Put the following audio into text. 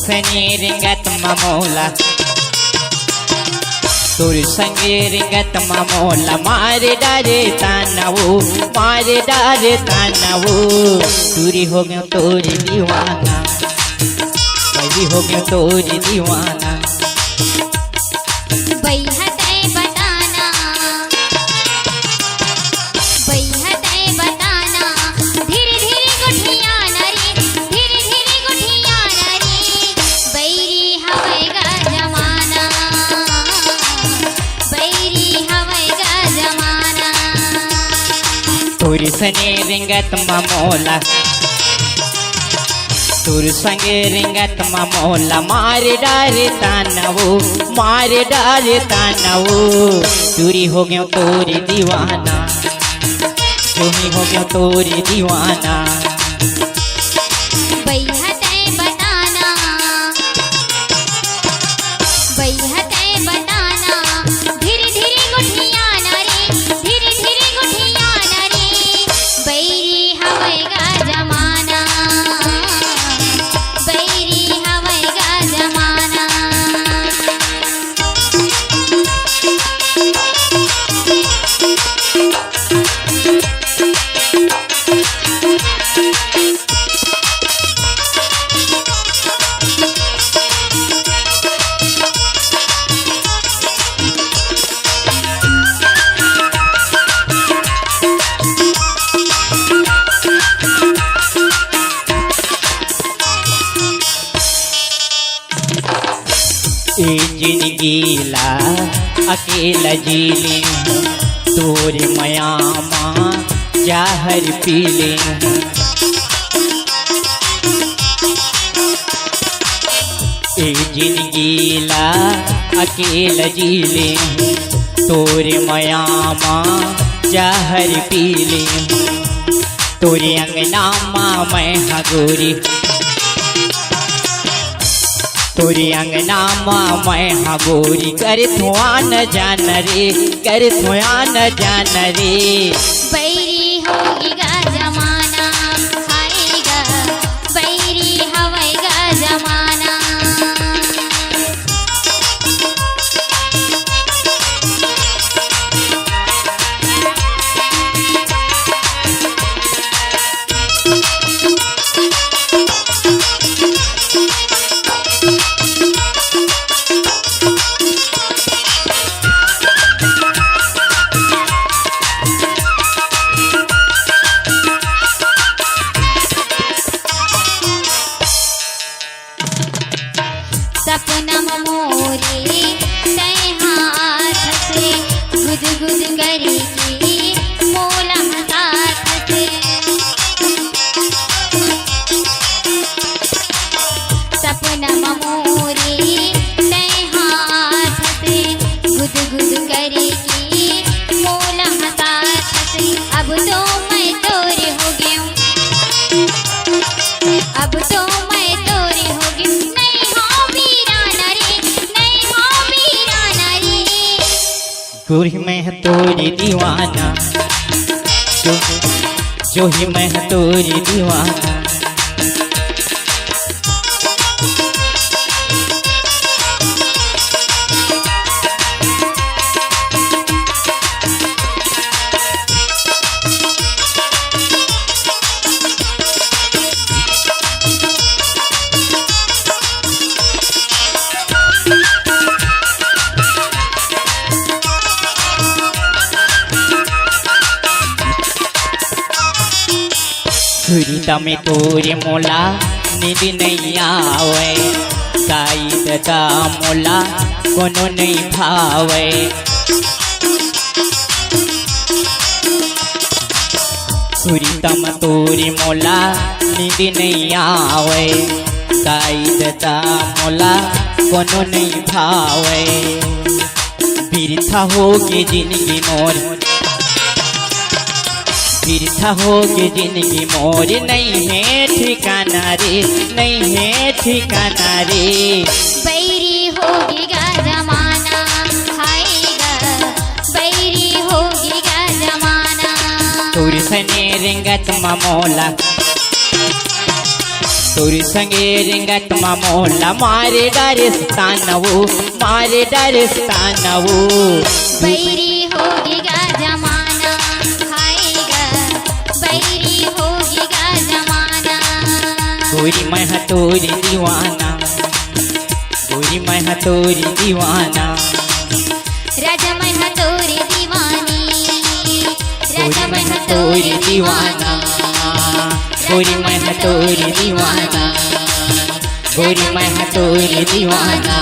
सने रिंगत ममोला तुर संगे रिंगत ममोला मारे डारे तानवो मारे डारे तानवो तुरी हो गयो तोरी दीवाना कभी हो गयो तोरी दीवाना तुर सने रिंगत ममोला तुर संगे रिंगत ममोला मारे डारे तानवो मारे डारे तानवो तुरी हो गयो तोरी दीवाना तुमी हो गयो तोरी दीवाना जिंदगीला अकेला जीले तोरे मयामा जाहर पीले जिंदगीला अकेला जीले तोरे मयामा जाहर पीले तोरे अंगनामा मैं हगोरी तोरी अंगनामा मैं हगोरी कर थुआ न जान रे कर थुआ न जान रे बैरी होगी गा जमाना हायगा बैरी हवेगा जमाना सपना मोरे तय हाथ से गुद गुद करेगी मोला साथ से सपना मोरे तय हाथ से गुद गुद करेगी मोला साथ से अब तो मैं तोरे हो गया अब तो मैं तोरे हो गई जो ही मैं तोरी दीवाना जो ही मैं तोरी दीवाना सुरीता में तोरे मोला नींद नहीं आवे साई दादा मोला कोनो नहीं भावे सुरीता में तोरे मोला नींद नहीं आवे साई दादा मोला कोनो नहीं भावे बिरथा होगी जिंदगी मोर बिरथा होगी जिंदगी मोर नहीं है ठिकाना रे नहीं है ठिकाना रे बैरी होगी गा जमाना हायगा बैरी होगी गा जमाना तुर सने रिंगत ममोला तोरी संगे रिंगत मोला मारे डरे स्थानवो मारे डरे स्थानवो बैरी होगीगा जमाना हायगा बैरी होगीगा जमाना गोरी मैं तोरी दीवाना गोरी मैं तोरी दीवाना राजा मैं तोरी दीवानी राजा मैं तोरी दीवाना गोरी मैं तोरी दीवाना गोरी मैं तोरी दीवाना